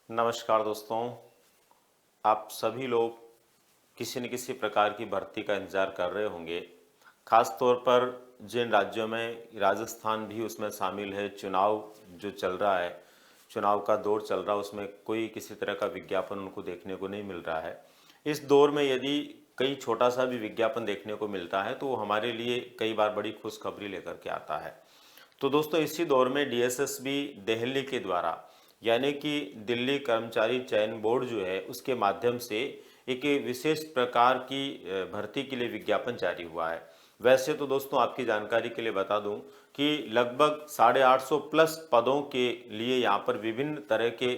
नमस्कार दोस्तों। आप सभी लोग किसी न किसी प्रकार की भर्ती का इंतज़ार कर रहे होंगे। ख़ास तौर पर जिन राज्यों में राजस्थान भी उसमें शामिल है, चुनाव जो चल रहा है, चुनाव का दौर चल रहा है, उसमें कोई किसी तरह का विज्ञापन उनको देखने को नहीं मिल रहा है। इस दौर में यदि कहीं छोटा-सा भी विज्ञापन देखने को मिलता है, तो वो हमारे लिए कई बार बड़ी खुशखबरी लेकर के आता है। तो दोस्तों इसी दौर में डीएसएसबी दिल्ली के द्वारा यानी कि दिल्ली कर्मचारी चयन बोर्ड जो है उसके माध्यम से एक विशेष प्रकार की भर्ती के लिए विज्ञापन जारी हुआ है। वैसे तो दोस्तों आपकी जानकारी के लिए बता दूं कि लगभग 850 प्लस पदों के लिए यहाँ पर विभिन्न तरह के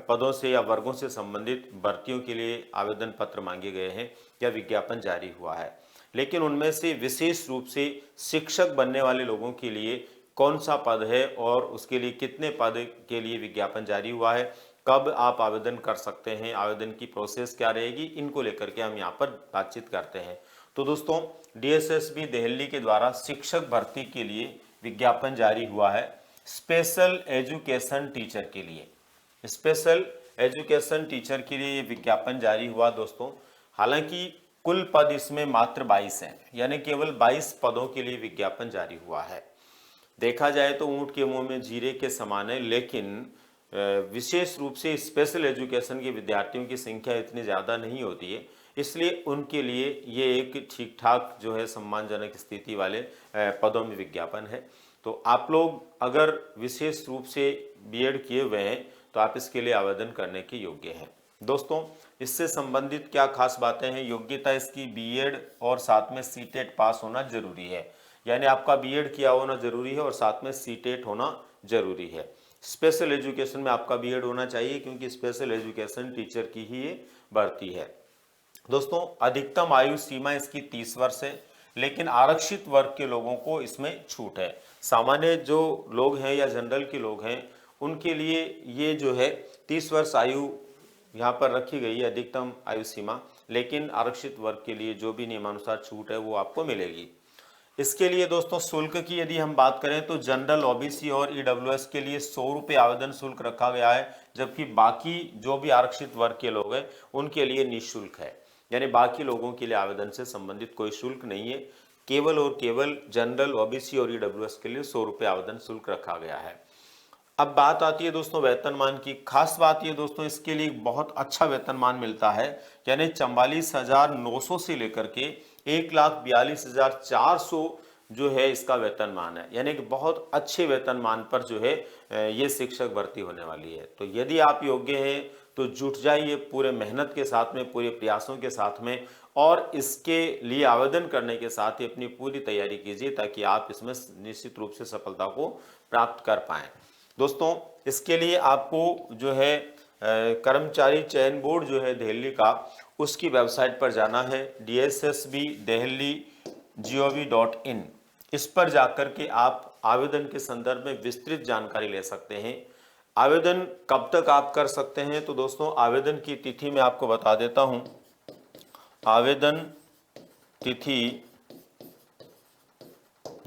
पदों से या वर्गों से संबंधित भर्तियों के लिए आवेदन पत्र मांगे गए हैं या विज्ञापन जारी हुआ है। लेकिन उनमें से विशेष रूप से शिक्षक बनने वाले लोगों के लिए कौन सा पद है और उसके लिए कितने पद के लिए विज्ञापन जारी हुआ है, कब आप आवेदन कर सकते हैं, आवेदन की प्रोसेस क्या रहेगी, इनको लेकर के हम यहाँ पर बातचीत करते हैं। तो दोस्तों डीएसएसबी दिल्ली के द्वारा शिक्षक भर्ती के लिए विज्ञापन जारी हुआ है स्पेशल एजुकेशन टीचर के लिए। स्पेशल एजुकेशन टीचर के लिए ये विज्ञापन जारी हुआ दोस्तों। हालांकि कुल पद इसमें मात्र 22 हैं, यानी केवल 22 पदों के लिए विज्ञापन जारी हुआ है। देखा जाए तो ऊंट के मुंह में जीरे के समान है, लेकिन विशेष रूप से स्पेशल एजुकेशन के विद्यार्थियों की संख्या इतनी ज़्यादा नहीं होती है, इसलिए उनके लिए ये एक ठीक ठाक जो है सम्मानजनक स्थिति वाले पदों में विज्ञापन है। तो आप लोग अगर विशेष रूप से बीएड किए हुए हैं तो आप इसके लिए आवेदन करने के योग्य हैं। दोस्तों इससे संबंधित क्या खास बातें हैं? योग्यता इसकी बीएड और साथ में सीटेट पास होना जरूरी है, यानी आपका बीएड किया होना जरूरी है और साथ में सीटेट होना जरूरी है। स्पेशल एजुकेशन में आपका बीएड होना चाहिए क्योंकि स्पेशल एजुकेशन टीचर की ही ये भर्ती है। दोस्तों अधिकतम आयु सीमा इसकी 30 वर्ष है, लेकिन आरक्षित वर्ग के लोगों को इसमें छूट है। सामान्य जो लोग हैं या जनरल के लोग हैं उनके लिए ये जो है 30 वर्ष आयु यहाँ पर रखी गई है अधिकतम आयु सीमा, लेकिन आरक्षित वर्ग के लिए जो भी नियमानुसार छूट है वो आपको मिलेगी। इसके लिए दोस्तों शुल्क की यदि हम बात करें तो जनरल, ओबीसी और ईडब्ल्यूएस के लिए 100 रुपये आवेदन शुल्क रखा गया है, जबकि बाकी जो भी आरक्षित वर्ग के लोग हैं उनके लिए निःशुल्क है। यानी बाकी लोगों के लिए आवेदन से संबंधित कोई शुल्क नहीं है, केवल और केवल जनरल, ओबीसी और ईडब्ल्यूएस के लिए 100 रुपये आवेदन शुल्क रखा गया है। अब बात आती है दोस्तों वेतनमान की। खास बात ये दोस्तों इसके लिए बहुत अच्छा वेतनमान मिलता है, यानी 44,900 से लेकर के 1,42,400 जो है इसका वेतनमान है, यानी कि बहुत अच्छे वेतनमान पर जो है ये शिक्षक भर्ती होने वाली है। तो यदि आप योग्य हैं तो जुट जाइए पूरे मेहनत के साथ में, पूरे प्रयासों के साथ में, और इसके लिए आवेदन करने के साथ ही अपनी पूरी तैयारी कीजिए ताकि आप इसमें निश्चित रूप से सफलता को प्राप्त कर पाएं। दोस्तों इसके लिए आपको जो है कर्मचारी चयन बोर्ड जो है दिल्ली का, उसकी वेबसाइट पर जाना है dssbdelhi.gov.in। इस पर जाकर के आप आवेदन के संदर्भ में विस्तृत जानकारी ले सकते हैं। आवेदन कब तक आप कर सकते हैं? तो दोस्तों आवेदन की तिथि मैं आपको बता देता हूं। आवेदन तिथि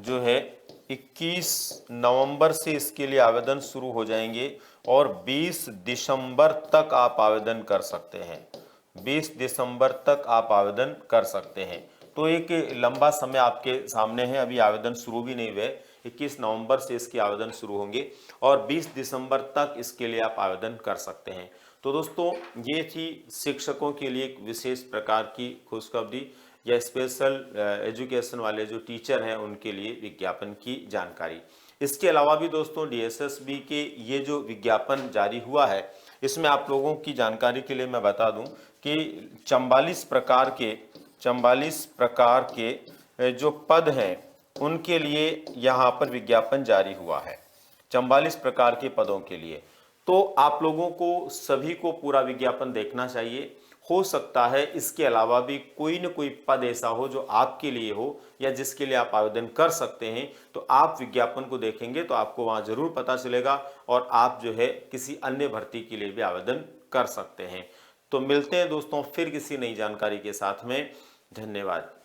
जो है 21 नवंबर से इसके लिए आवेदन शुरू हो जाएंगे और 20 दिसंबर तक आप आवेदन कर सकते हैं। 20 दिसंबर तक आप आवेदन कर सकते हैं। तो एक लंबा समय आपके सामने है, अभी आवेदन शुरू भी नहीं हुए। 21 नवंबर से इसके आवेदन शुरू होंगे और 20 दिसंबर तक इसके लिए आप आवेदन कर सकते हैं। तो दोस्तों ये थी शिक्षकों के लिए एक विशेष प्रकार की खुशखबरी या स्पेशल एजुकेशन वाले जो टीचर हैं उनके लिए विज्ञापन की जानकारी। इसके अलावा भी दोस्तों डीएसएसबी के ये जो विज्ञापन जारी हुआ है इसमें आप लोगों की जानकारी के लिए मैं बता दूं कि 44 प्रकार के जो पद हैं उनके लिए यहाँ पर विज्ञापन जारी हुआ है, 44 प्रकार के पदों के लिए। तो आप लोगों को सभी को पूरा विज्ञापन देखना चाहिए। हो सकता है इसके अलावा भी कोई न कोई पद ऐसा हो जो आपके लिए हो या जिसके लिए आप आवेदन कर सकते हैं, तो आप विज्ञापन को देखेंगे तो आपको वहां जरूर पता चलेगा और आप जो है किसी अन्य भर्ती के लिए भी आवेदन कर सकते हैं। तो मिलते हैं दोस्तों फिर किसी नई जानकारी के साथ में। धन्यवाद।